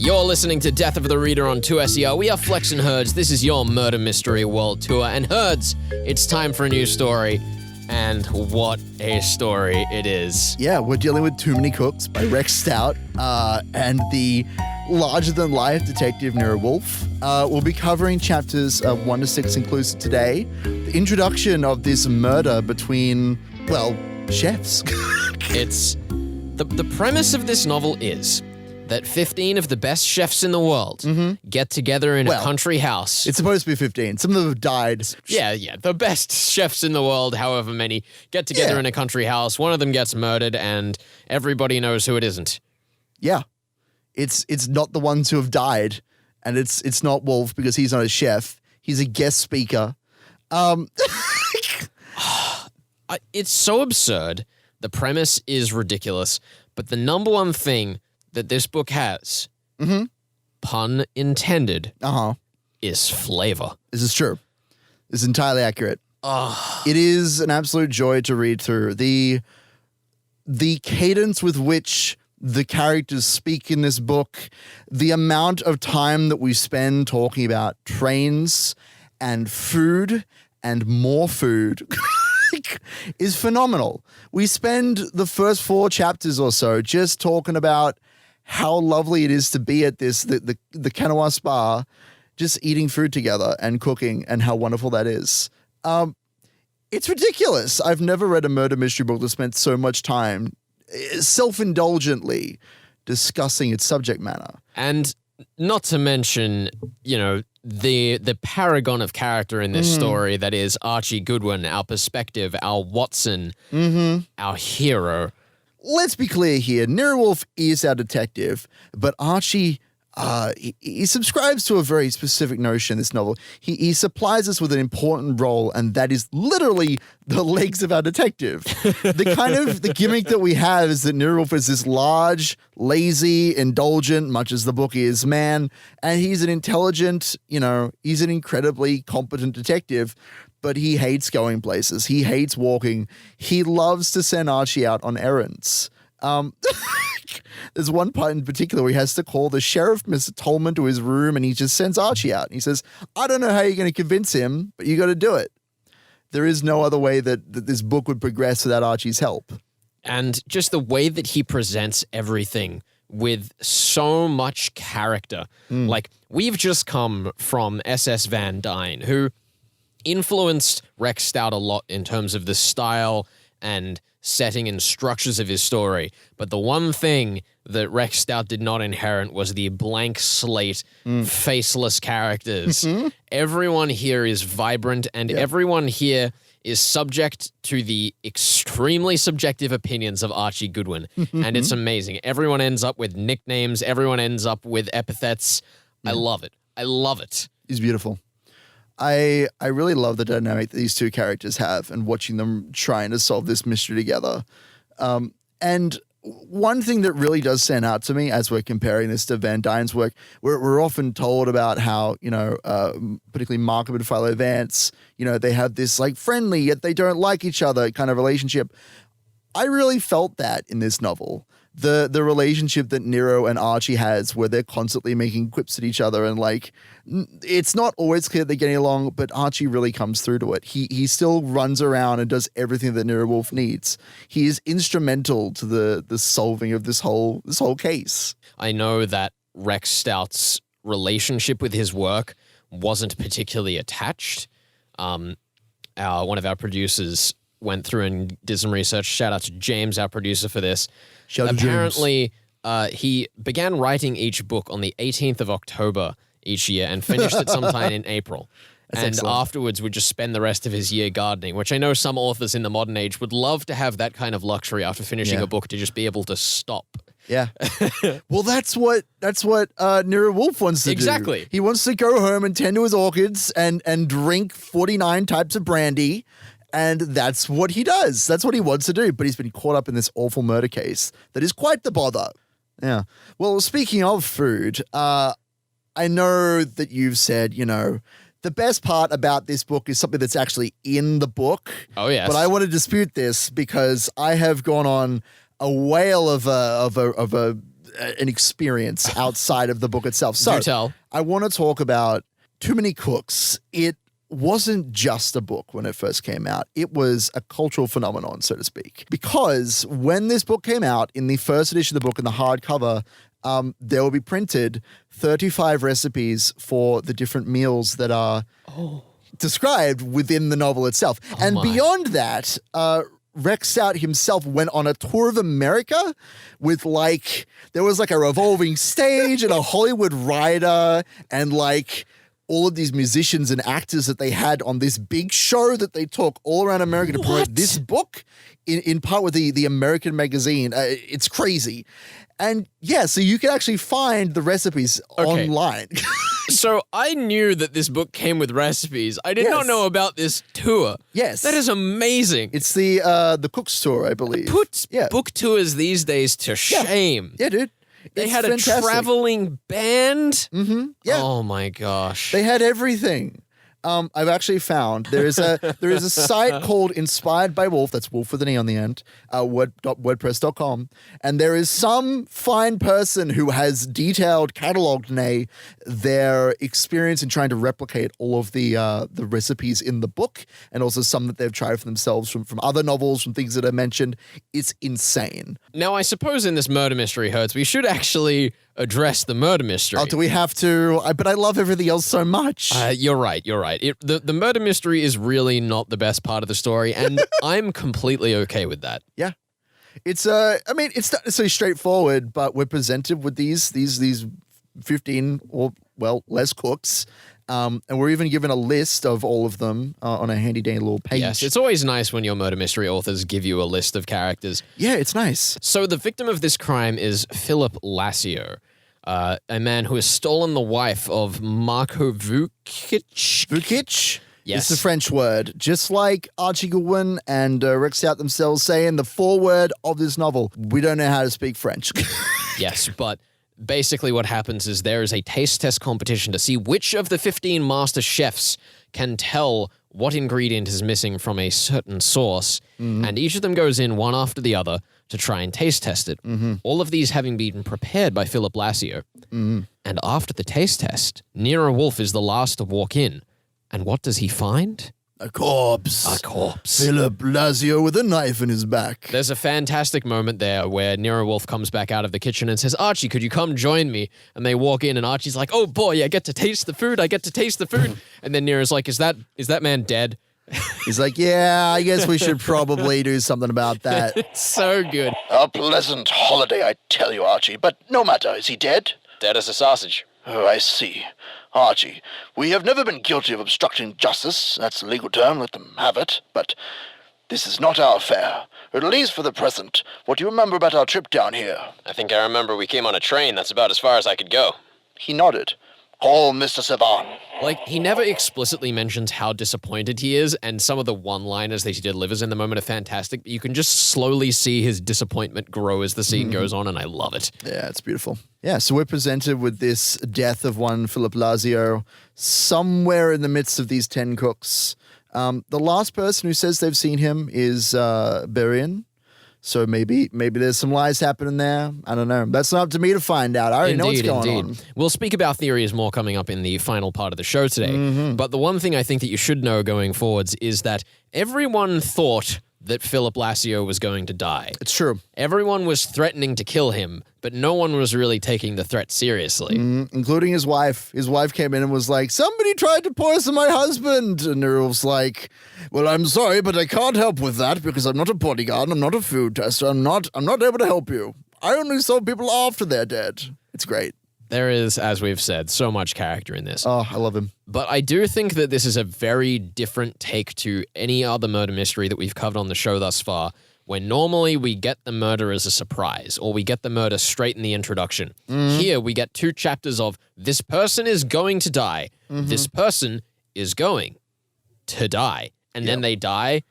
You're listening to Death of the Reader on 2SER. We are Flex and Herds. This is your Murder Mystery World Tour. And Herds, it's time for a new story. And what a story it is. Yeah, we're dealing with Too Many Cooks by Rex Stout and the larger-than-life detective Nero Wolfe. We'll be covering chapters 1 to 6 inclusive today. The introduction of this murder between, well, chefs. It's... The premise of this novel is that 15 of the best chefs in the world get together in a country house. It's supposed to be 15. Some of them have died. Yeah. The best chefs in the world, however many, get together in a country house. One of them gets murdered, and everybody knows who it isn't. Yeah. It's not the ones who have died, and it's not Wolfe because he's not a chef. He's a guest speaker. It's so absurd. The premise is ridiculous, but the number one thing that this book has, pun intended, is flavor. This is true. This is entirely accurate. It is an absolute joy to read through. The cadence with which the characters speak in this book, the amount of time that we spend talking about trains and food and more food is phenomenal. We spend the first 4 chapters or so just talking about how lovely it is to be at the Kanawha Spa, just eating food together and cooking, and how wonderful that is. It's ridiculous. I've never read a murder mystery book that spent so much time self-indulgently discussing its subject matter. And not to mention, the paragon of character in this story that is Archie Goodwin, our perspective, our Watson, our hero. Let's be clear here. Nero Wolfe is our detective, but Archie, he subscribes to a very specific notion in this novel. He supplies us with an important role, and that is literally the legs of our detective. The gimmick that we have is that Nero Wolfe is this large, lazy, indulgent, much as the book is, man, and he's an intelligent, he's an incredibly competent detective, but he hates going places. He hates walking. He loves to send Archie out on errands. There's one part in particular where he has to call the sheriff, Mr. Tolman, to his room, and he just sends Archie out. He says, I don't know how you're going to convince him, but you got to do it. There is no other way that this book would progress without Archie's help. And just the way that he presents everything with so much character. Like, we've just come from S.S. Van Dyne, who influenced Rex Stout a lot in terms of the style and setting and structures of his story. But the one thing that Rex Stout did not inherit was the blank slate, faceless characters. Everyone here is vibrant, and everyone here is subject to the extremely subjective opinions of Archie Goodwin. And it's amazing. Everyone ends up with nicknames. Everyone ends up with epithets. I love it. I love it. It's beautiful. I really love the dynamic that these two characters have and watching them trying to solve this mystery together. And one thing that really does stand out to me as we're comparing this to Van Dyne's work, we're often told about how, particularly Markham and Philo Vance, they have this like friendly yet they don't like each other kind of relationship. I really felt that in this novel. The relationship that Nero and Archie has, where they're constantly making quips at each other, and like it's not always clear they're getting along, but Archie really comes through to it. He still runs around and does everything that Nero Wolfe needs. He is instrumental to the solving of this whole case. I know that Rex Stout's relationship with his work wasn't particularly attached. One of our producers went through and did some research. Shout out to James, our producer, for this. Apparently, he began writing each book on the 18th of October each year and finished it sometime in April. That's excellent. Afterwards would just spend the rest of his year gardening, which I know some authors in the modern age would love to have that kind of luxury after finishing a book, to just be able to stop. Yeah. Well, that's what Nero Wolfe wants to do. Exactly. He wants to go home and tend to his orchids and drink 49 types of brandy. And that's what he does. That's what he wants to do. But he's been caught up in this awful murder case that is quite the bother. Yeah. Well, speaking of food, I know that you've said, the best part about this book is something that's actually in the book. Oh, yes. But I want to dispute this because I have gone on a whale of a an experience outside of the book itself. So Do tell. I want to talk about Too Many Cooks. It wasn't just a book when it first came out. It was a cultural phenomenon, so to speak. Because when this book came out, in the first edition of the book, in the hardcover, there will be printed 35 recipes for the different meals that are described within the novel itself. Beyond that, Rex Stout himself went on a tour of America with there was a revolving stage and a Hollywood rider and all of these musicians and actors that they had on this big show that they took all around America to promote this book in part with the American magazine. It's crazy. And yeah, so you can actually find the recipes online. So I knew that this book came with recipes. I did not know about this tour. Yes. That is amazing. It's the Cook's Tour, I believe. Put book tours these days to shame. Yeah, dude. They had a traveling band. Mm-hmm. Yeah. Oh my gosh. They had everything. I've actually found there is a site called Inspired by Wolfe. That's Wolfe with an E on the end. WordPress.com, and there is some fine person who has catalogued their experience in trying to replicate all of the recipes in the book, and also some that they've tried for themselves from other novels, from things that are mentioned. It's insane. Now, I suppose in this murder mystery, Hertz, we should actually address the murder mystery. Oh, do we have to? But I love everything else so much. You're right. The murder mystery is really not the best part of the story, and I'm completely okay with that. Yeah. It's it's not necessarily straightforward, but we're presented with these 15 or less cooks. And we're even given a list of all of them on a handy dandy little page. Yes, it's always nice when your murder mystery authors give you a list of characters. Yeah, it's nice. So the victim of this crime is Philip Lassio, a man who has stolen the wife of Marco Vukic. Vukic? Yes. It's a French word. Just like Archie Goodwin and Rex Stout themselves say in the foreword of this novel, we don't know how to speak French. Yes, but basically what happens is there is a taste test competition to see which of the 15 master chefs can tell what ingredient is missing from a certain sauce, and each of them goes in one after the other to try and taste test it. All of these having been prepared by Philip Lassio. And after the taste test, Nero Wolfe is the last to walk in. And what does he find? A corpse. A corpse. Philip Lassio with a knife in his back. There's a fantastic moment there where Nero Wolfe comes back out of the kitchen and says, Archie, could you come join me? And they walk in and Archie's like, oh boy, I get to taste the food. And then Nero's like, is that man dead? He's like, yeah, I guess we should probably do something about that. It's so good. A pleasant holiday, I tell you, Archie. But no matter, is he dead? Dead as a sausage. Oh, I see. Archie, we have never been guilty of obstructing justice. That's a legal term, let them have it. But this is not our affair. At least for the present. What do you remember about our trip down here? I think I remember we came on a train. That's about as far as I could go. He nodded. Call Mr. Savan. He never explicitly mentions how disappointed he is, and some of the one-liners that he delivers in the moment are fantastic, but you can just slowly see his disappointment grow as the scene goes on, and I love it. Yeah, it's beautiful. Yeah, so we're presented with this death of one Philip Lassio somewhere in the midst of these 10 cooks. The last person who says they've seen him is Berian. So maybe there's some lies happening there. I don't know. That's not up to me to find out. I already know what's going on. We'll speak about theories more coming up in the final part of the show today. But the one thing I think that you should know going forwards is that everyone thought that Philip Lassio was going to die. It's true. Everyone was threatening to kill him, but no one was really taking the threat seriously. Including his wife. His wife came in and was like, somebody tried to poison my husband. And Nero was like, well, I'm sorry, but I can't help with that because I'm not a bodyguard. I'm not a food tester. I'm not able to help you. I only saw people after they're dead. It's great. There is, as we've said, so much character in this. Oh, I love him. But I do think that this is a very different take to any other murder mystery that we've covered on the show thus far, where normally we get the murder as a surprise, or we get the murder straight in the introduction. Here, we get 2 chapters of, this person is going to die. This person is going to die. And then they die.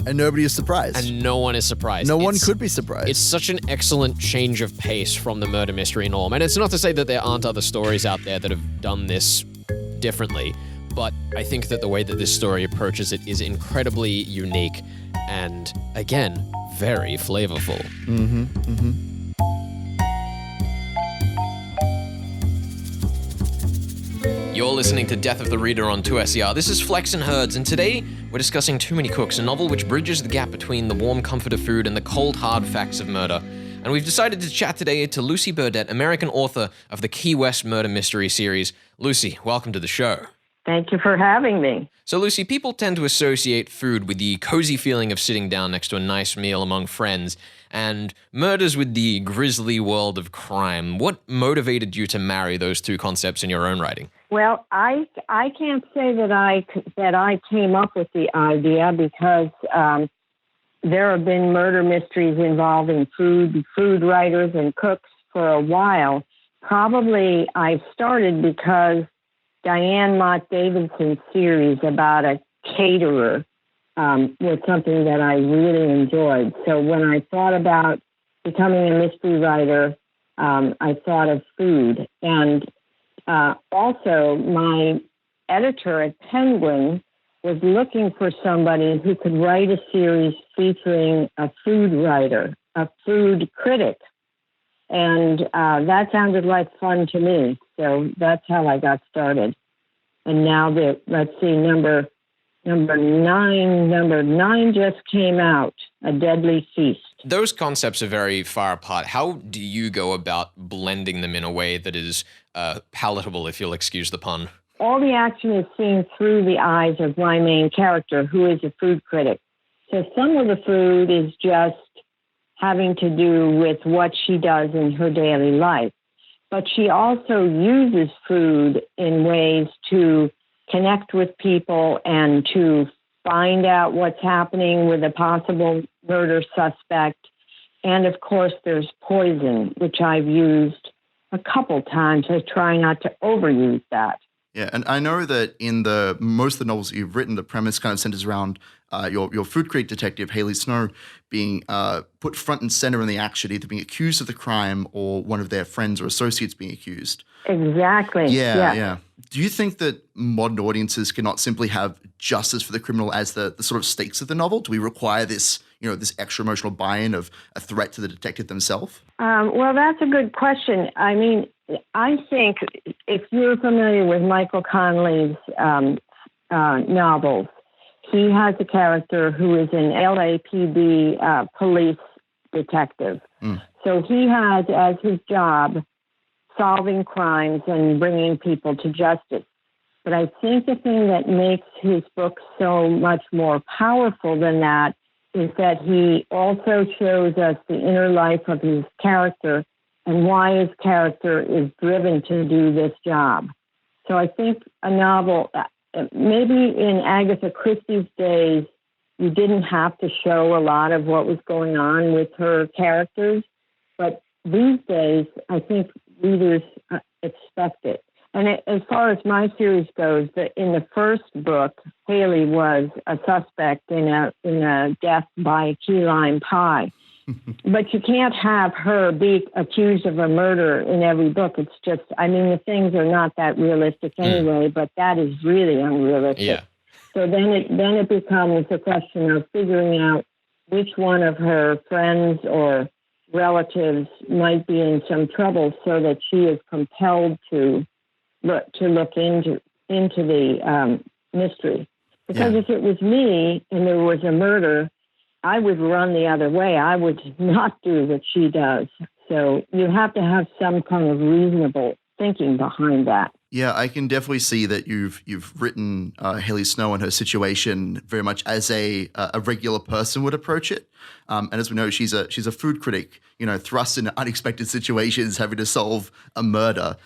And nobody is surprised. And no one is surprised. No one could be surprised. It's such an excellent change of pace from the murder mystery norm. And it's not to say that there aren't other stories out there that have done this differently, but I think that the way that this story approaches it is incredibly unique and, again, very flavorful. You're listening to Death of the Reader on 2SER. This is Flex and Herds, and today we're discussing Too Many Cooks, a novel which bridges the gap between the warm comfort of food and the cold, hard facts of murder. And we've decided to chat today to Lucy Burdette, American author of the Key West Murder Mystery series. Lucy, welcome to the show. Thank you for having me. So, Lucy, people tend to associate food with the cozy feeling of sitting down next to a nice meal among friends, and murders with the grisly world of crime. What motivated you to marry those two concepts in your own writing? Well, I can't say that I came up with the idea because there have been murder mysteries involving food writers and cooks for a while. Probably I started because Diane Mott Davidson's series about a caterer was something that I really enjoyed. So when I thought about becoming a mystery writer, I thought of food. And also, my editor at Penguin was looking for somebody who could write a series featuring a food writer, a food critic. And that sounded like fun to me. So that's how I got started. And now let's see, number nine just came out, A Deadly Feast. Those concepts are very far apart. How do you go about blending them in a way that is palatable, if you'll excuse the pun? All the action is seen through the eyes of my main character, who is a food critic. So some of the food is just having to do with what she does in her daily life. But she also uses food in ways to connect with people and to find out what's happening with a possible murder suspect. And of course, there's poison, which I've used a couple times. I try not to overuse that. Yeah, and I know that in most of the novels that you've written, the premise kind of centers around your food critic detective, Haley Snow, being put front and center in the action, either being accused of the crime or one of their friends or associates being accused. Exactly. Yeah. Do you think that modern audiences cannot simply have justice for the criminal as the sort of stakes of the novel? Do we require this extra emotional buy-in of a threat to the detective themselves? Well, that's a good question. I mean, I think if you're familiar with Michael Connelly's novels, he has a character who is an LAPD police detective. So he has as his job solving crimes and bringing people to justice. But I think the thing that makes his book so much more powerful than that is that he also shows us the inner life of his character and why his character is driven to do this job. So I think a novel, maybe in Agatha Christie's days, you didn't have to show a lot of what was going on with her characters. But these days, I think readers expect it. And as far as my series goes, in the first book, Haley was a suspect in a death by key lime pie. But you can't have her be accused of a murder in every book. It's just, I mean, the things are not that realistic anyway, but that is really unrealistic. Yeah. So then it becomes a question of figuring out which one of her friends or relatives might be in some trouble so that she is compelled to look into the mystery. Because if it was me and there was a murder, I would run the other way. I would not do what she does. So you have to have some kind of reasonable thinking behind that. Yeah, I can definitely see that you've written Haley Snow and her situation very much as a regular person would approach it. And as we know, she's a food critic, thrust into unexpected situations, having to solve a murder.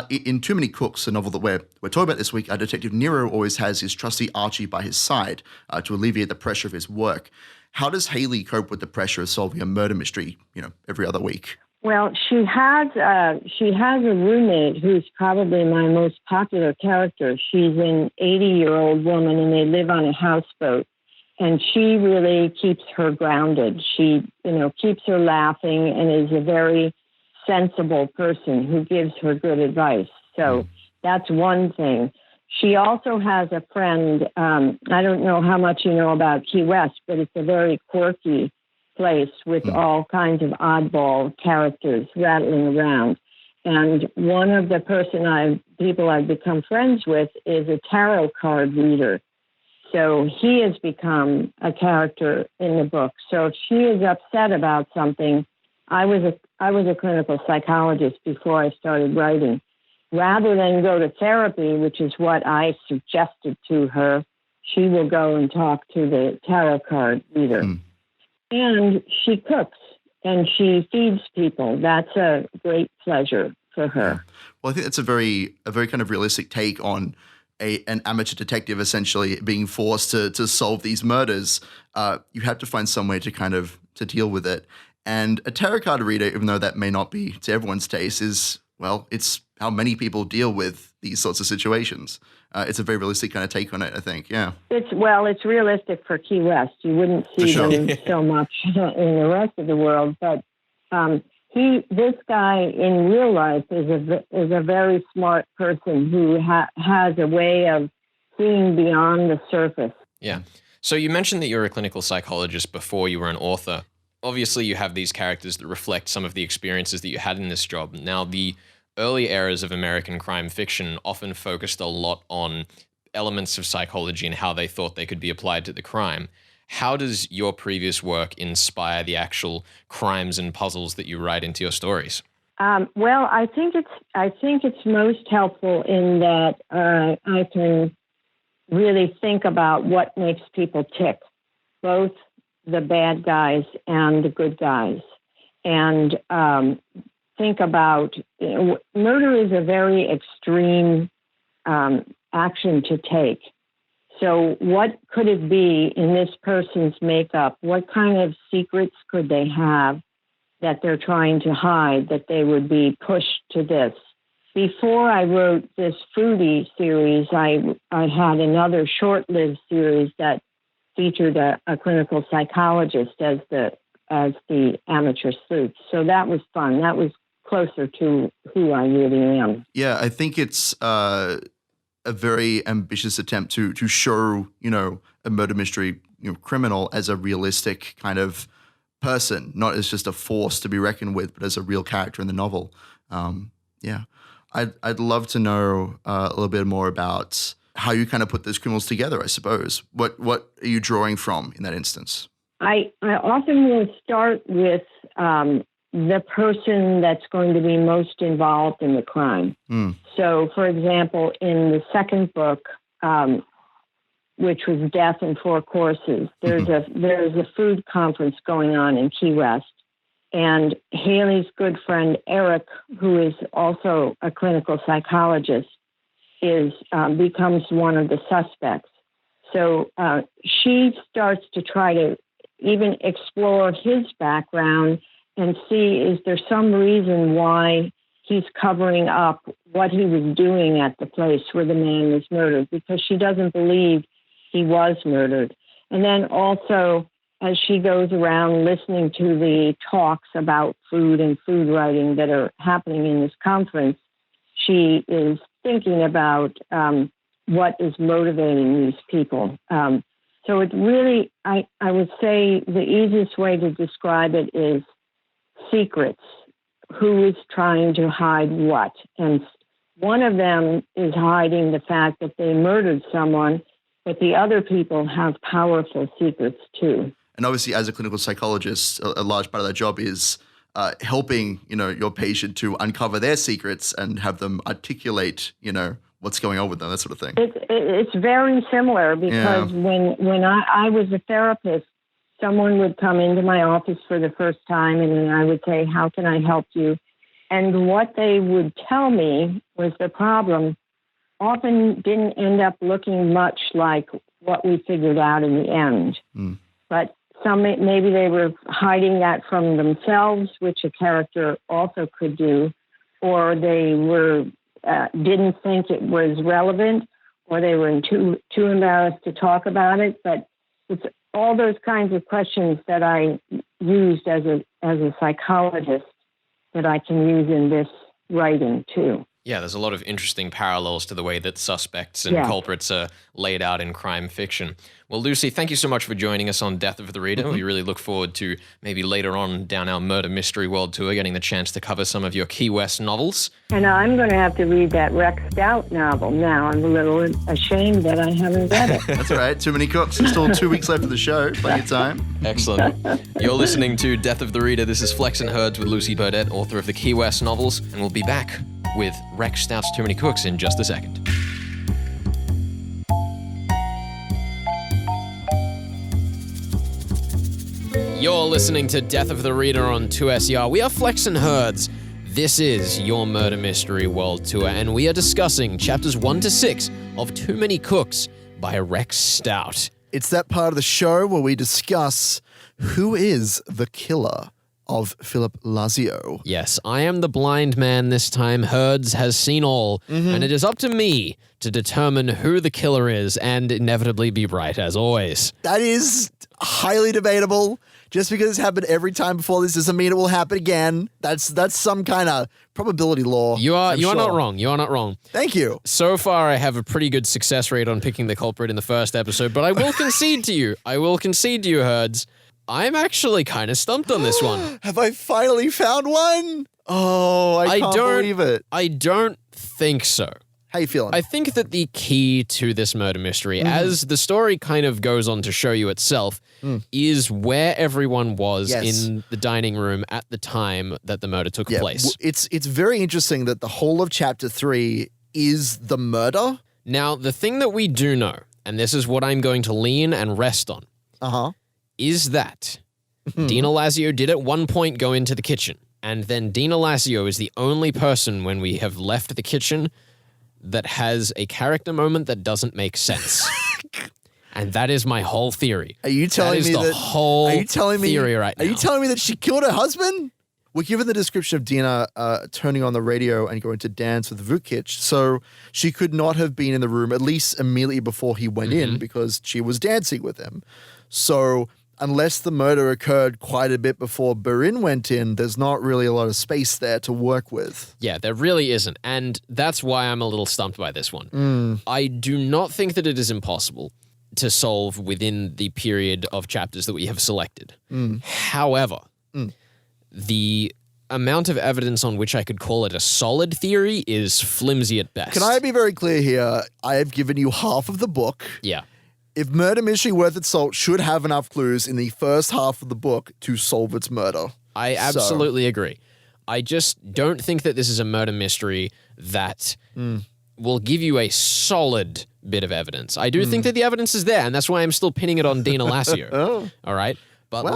In Too Many Cooks, a novel that we're talking about this week, Detective Nero always has his trusty Archie by his side to alleviate the pressure of his work. How does Haley cope with the pressure of solving a murder mystery, every other week? Well, she has a roommate who's probably my most popular character. She's an 80-year-old woman, and they live on a houseboat. And she really keeps her grounded. She, keeps her laughing and is a very sensible person who gives her good advice. So that's one thing. She also has a friend. I don't know how much you know about Key West, but it's a very quirky place with all kinds of oddball characters rattling around. And one of the people I've become friends with is a tarot card reader. So he has become a character in the book. So if she is upset about something, I was a clinical psychologist before I started writing. Rather than go to therapy, which is what I suggested to her, she will go and talk to the tarot card reader. And she cooks and she feeds people. That's a great pleasure for her. Well, I think that's a very kind of realistic take on an amateur detective essentially being forced to solve these murders. You have to find some way to deal with it. And a tarot card reader, even though that may not be to everyone's taste, it's how many people deal with these sorts of situations. It's a very realistic kind of take on it, I think. Yeah. It's realistic for Key West. You wouldn't see them so much in the rest of the world, but this guy in real life is a very smart person who has a way of seeing beyond the surface. Yeah. So you mentioned that you're a clinical psychologist before you were an author. Obviously, you have these characters that reflect some of the experiences that you had in this job. Now, the early eras of American crime fiction often focused a lot on elements of psychology and how they thought they could be applied to the crime. How does your previous work inspire the actual crimes and puzzles that you write into your stories? Well, I think it's most helpful in that I can really think about what makes people tick, both the bad guys and the good guys, and think about murder is a very extreme action to take. So what could it be in this person's makeup? What kind of secrets could they have that they're trying to hide, that they would be pushed to this? Before I wrote this foodie series, I had another short-lived series that featured a clinical psychologist as the amateur sleuth. So that was fun. That was closer to who I really am. Yeah, I think it's a very ambitious attempt to show, a murder mystery, criminal as a realistic kind of person, not as just a force to be reckoned with, but as a real character in the novel. I'd love to know a little bit more about how you kind of put those criminals together, I suppose. What are you drawing from in that instance? I often will start with the person that's going to be most involved in the crime. So, for example, in the second book, which was Death in Four Courses, there's a food conference going on in Key West. And Haley's good friend, Eric, who is also a clinical psychologist, becomes one of the suspects. So she starts to try to even explore his background and see, is there some reason why he's covering up what he was doing at the place where the man was murdered, because she doesn't believe he was murdered. And then also, as she goes around listening to the talks about food and food writing that are happening in this conference, she is thinking about what is motivating these people. So it really, I would say the easiest way to describe it is secrets. Who is trying to hide what? And one of them is hiding the fact that they murdered someone, but the other people have powerful secrets too. And obviously, as a clinical psychologist, a large part of that job is helping, your patient to uncover their secrets and have them articulate, what's going on with them, that sort of thing. It's very similar because when I was a therapist, someone would come into my office for the first time and then I would say, how can I help you? And what they would tell me was the problem often didn't end up looking much like what we figured out in the end. But maybe they were hiding that from themselves, which a character also could do, or they were didn't think it was relevant, or they were too embarrassed to talk about it. But it's all those kinds of questions that I used as a psychologist that I can use in this writing too. Yeah, there's a lot of interesting parallels to the way that suspects and culprits are laid out in crime fiction. Well, Lucy, thank you so much for joining us on Death of the Reader. We really look forward to maybe later on down our Murder Mystery World Tour getting the chance to cover some of your Key West novels. And I'm going to have to read that Rex Stout novel now. I'm a little ashamed that I haven't read it. That's all right. Too many cooks. There's still 2 weeks left of the show. Plenty of time. Excellent. You're listening to Death of the Reader. This is Flex and Herds with Lucy Burdette, author of the Key West novels, and we'll be back with Rex Stout's Too Many Cooks in just a second. You're listening to Death of the Reader on 2SER. We are Flex and Herds. This is your Murder Mystery World Tour, and we are discussing chapters 1 to 6 of Too Many Cooks by Rex Stout. It's that part of the show where we discuss who is the killer of Philip Lazio. Yes, I am the blind man this time. Herds has seen all, and it is up to me to determine who the killer is and inevitably be right, as always. That is highly debatable. Just because it's happened every time before this doesn't mean it will happen again. That's some kind of probability law. You are not wrong. You are not wrong. Thank you. So far, I have a pretty good success rate on picking the culprit in the first episode, but I will concede to you. Herds. I'm actually kind of stumped on this one. Have I finally found one? Oh, I can't believe it. I don't think so. How you feeling? I think that the key to this murder mystery, as the story kind of goes on to show you itself, is where everyone was in the dining room at the time that the murder took place. It's very interesting that the whole of chapter 3 is the murder. Now, the thing that we do know, and this is what I'm going to lean and rest on, is that Dina Lazio did at one point go into the kitchen, and then Dina Lazio is the only person when we have left the kitchen that has a character moment that doesn't make sense. And that is my whole theory. Are you telling me that the whole theory right now? Are you telling me that she killed her husband? We're given the description of Dina turning on the radio and going to dance with Vukic, so she could not have been in the room at least immediately before he went in because she was dancing with him. So unless the murder occurred quite a bit before Burin went in, there's not really a lot of space there to work with. Yeah, there really isn't. And that's why I'm a little stumped by this one. I do not think that it is impossible to solve within the period of chapters that we have selected. However, the amount of evidence on which I could call it a solid theory is flimsy at best. Can I be very clear here? I have given you half of the book. Yeah. If Murder Mystery Worth Its Salt should have enough clues in the first half of the book to solve its murder. I absolutely agree. I just don't think that this is a murder mystery that will give you a solid bit of evidence. I do think that the evidence is there, and that's why I'm still pinning it on Dina Lazio. All right? But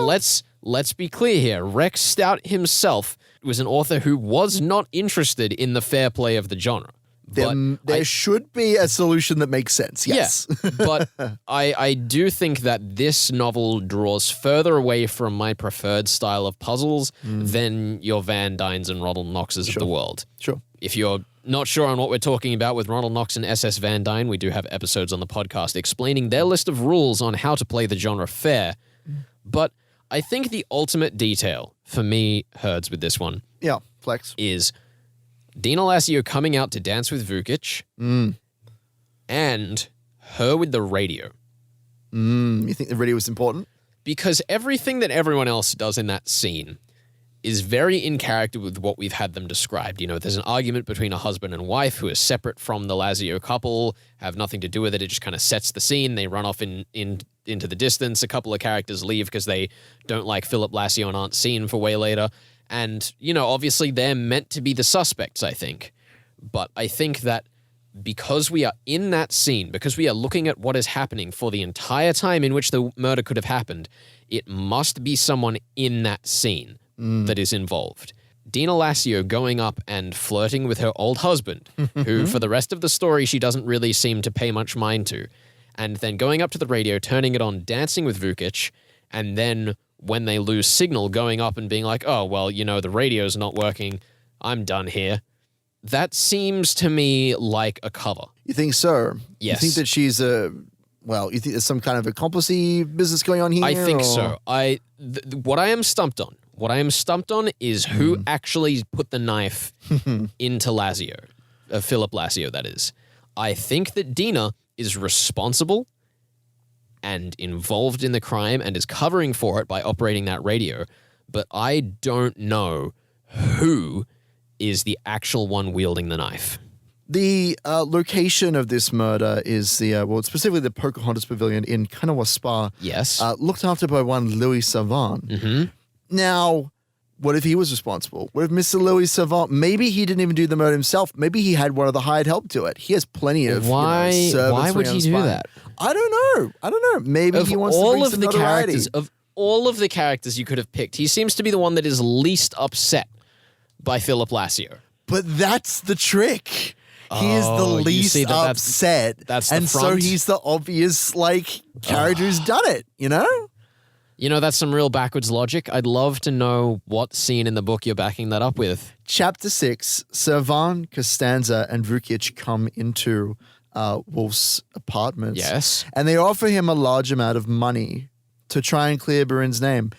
let's be clear here. Rex Stout himself was an author who was not interested in the fair play of the genre. There should be a solution that makes sense, yes. Yeah, but I do think that this novel draws further away from my preferred style of puzzles than your Van Dynes and Ronald Knoxes of the world. Sure. If you're not sure on what we're talking about with Ronald Knox and SS Van Dyne, we do have episodes on the podcast explaining their list of rules on how to play the genre fair. But I think the ultimate detail for me, Herds, with this one Flex, is Dina Lazio coming out to dance with Vukic and her with the radio. You think the radio was important? Because everything that everyone else does in that scene is very in character with what we've had them described. You know, there's an argument between a husband and wife who is separate from the Lazio couple, have nothing to do with it. It just kind of sets the scene. They run off into the distance. A couple of characters leave because they don't like Philip Lazio and aren't seen for way later. And, you know, obviously they're meant to be the suspects, I think. But I think that because we are in that scene, because we are looking at what is happening for the entire time in which the murder could have happened, it must be someone in that scene that is involved. Dina Lazio going up and flirting with her old husband, who for the rest of the story she doesn't really seem to pay much mind to, and then going up to the radio, turning it on, dancing with Vukic, and then when they lose signal, going up and being like, oh, well, you know, the radio's not working, I'm done here. That seems to me like a cover. You think so? Yes. You think that she's you think there's some kind of accomplice-y business going on here? I think so. What I am stumped on is who actually put the knife into Lazio. Philip Lassio, that is. I think that Dina is responsible and involved in the crime and is covering for it by operating that radio, but I don't know who is the actual one wielding the knife. The location of this murder is specifically the Pocahontas Pavilion in Kanawha Spa. Yes. Looked after by one Louis Savant. Mm-hmm. Now, what if he was responsible? What if Mr. Louis Savant, maybe he didn't even do the murder himself. Maybe he had one of the hired help do it. He has plenty of servants. Why would he do that? I don't know. Maybe he wants to bring some notoriety. Of all of the characters you could have picked, he seems to be the one that is least upset by Philip Lassio. But that's the trick. He is the least upset. That's the and front. so he's the obvious, character who's done it, you know? You know, that's some real backwards logic. I'd love to know what scene in the book you're backing that up with. Chapter 6, Servan, Costanza, and Vukic come into Wolfe's apartments. Yes. And they offer him a large amount of money to try and clear Burin's name.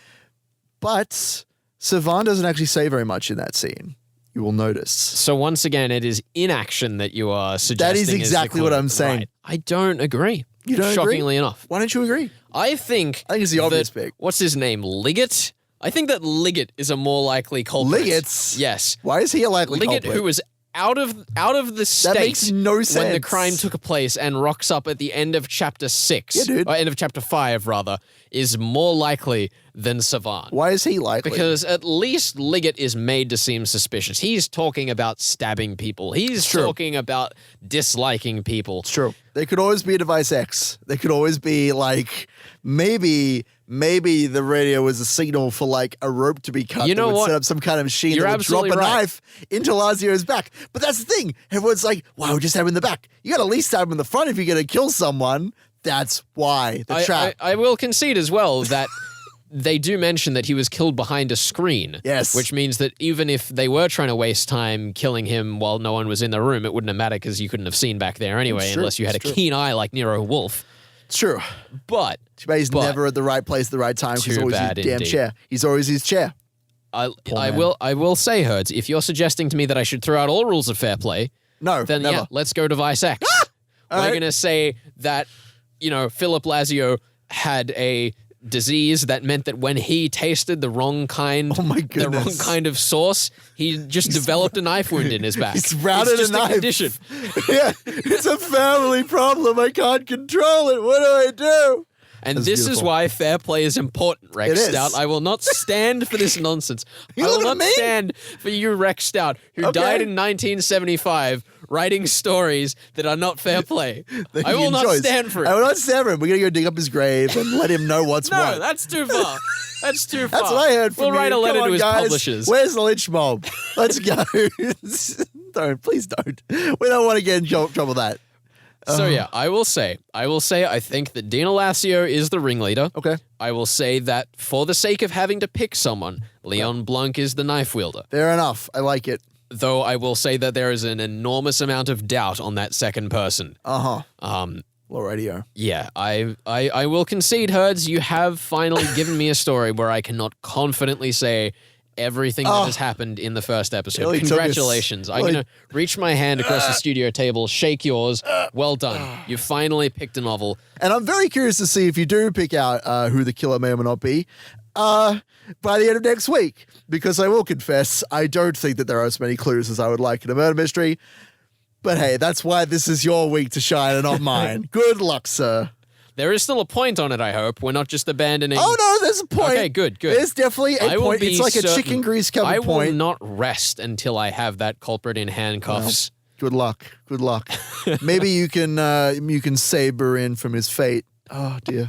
But Servan doesn't actually say very much in that scene. You will notice. So once again, it is inaction that you are suggesting. That is exactly what I'm saying. Right. I don't agree. You don't Shockingly agree? enough. Why don't you agree? I think it's the obvious pick. What's his name? Liggett? I think that Liggett is a more likely culprit. Liggett's? Yes. Why is he a likely Liggett, culprit? who was out of the state makes no when the sense. crime took place and rocks up at the end of chapter 6. Yeah, dude. Or end of chapter 5, rather, is more likely than Savant. Why is he likely? Because at least Liggett is made to seem suspicious. He's talking about stabbing people. He's talking about disliking people. It's true. There could always be a device X. There could always be maybe the radio was a signal for a rope to be cut. You know that would what? set up some kind of machine You're that would drop a absolutely right. knife into Lazio's back. But that's the thing. Everyone's like, "Why would you stab him in the back? You got to at least stab him in the front if you're going to kill someone." That's why the trap. I will concede as well that they do mention that he was killed behind a screen. Yes. Which means that even if they were trying to waste time killing him while no one was in the room, it wouldn't have mattered because you couldn't have seen back there anyway, It's true. unless you had It's a true. keen eye like Nero Wolfe. It's true. But He's never at the right place at the right time because he's Too always his bad damn indeed. chair. He's always his chair. I man. will say, Herds, if you're suggesting to me that I should throw out all rules of fair play, No, then never. yeah, let's go device X. We're All right. going to say that, Philip Lassio had a disease that meant that when he tasted the wrong kind, Oh my the wrong goodness. kind of sauce, he just developed a knife wound in his back. He's routed it's just a knife. condition. Yeah, it's a family problem. I can't control it. What do I do? And That's this is beautiful. why fair play is important, Rex It is. Stout. I will not stand for this nonsense. I You will look at not me. stand for you, Rex Stout, who Okay. died in 1975 writing stories that are not fair play. I will not stand for it. I will not stand for him. We're going to go dig up his grave and let him know what's No, what. that's too far. That's too far. That's what I heard from We'll you. write a Come letter on, to his guys. publishers. Where's the lynch mob? Let's go. Please don't. We don't want to get in trouble with that. So yeah, I will say, I think that Dina Lassio is the ringleader. Okay. I will say that for the sake of having to pick someone, Leon Blanc is the knife wielder. Fair enough. I like it. Though I will say that there is an enormous amount of doubt on that second person. Low radio. Yeah, I will concede, Herds, you have finally given me a story where I cannot confidently say everything that has happened in the first episode. Really took us- Congratulations. I'm really- going to reach my hand across the studio table, shake yours. Well done. You finally picked a novel. And I'm very curious to see if you do pick out who the killer may or may not be by the end of next week. Because I will confess, I don't think that there are as many clues as I would like in a murder mystery. But hey, that's why this is your week to shine and not mine. Good luck, sir. There is still a point on it, I hope. We're not just abandoning... Oh, no, there's a point. Okay, good. There's definitely a I will point. be It's like a certain- chicken grease covered I point. will not rest until I have that culprit in handcuffs. Good luck. Good luck. Maybe you can save Burin from his fate. Oh, dear.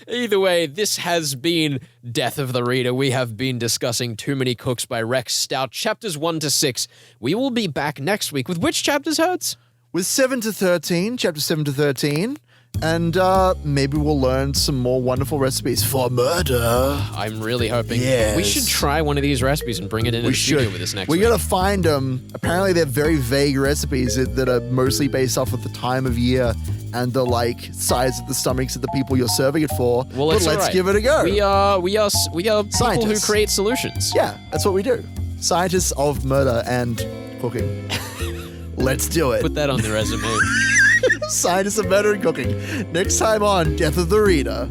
Either way, this has been Death of the Reader. We have been discussing Too Many Cooks by Rex Stout, chapters 1 to 6. We will be back next week with which chapters, Hertz? With 7 to 13, chapter 7 to 13. And maybe we'll learn some more wonderful recipes for murder. I'm really hoping. Yes. We should try one of these recipes and bring it into We the studio should. with us next We're week. going to find them. Apparently, they're very vague recipes that are mostly based off of the time of year and the size of the stomachs of the people you're serving it for. Well, but it's all let's right. give it a go. We are people who Scientists. create solutions. Yeah, that's what we do. Scientists of murder and cooking. Let's do it. Put that on the resume. Scientists of better cooking. Next time on Death of the Reader.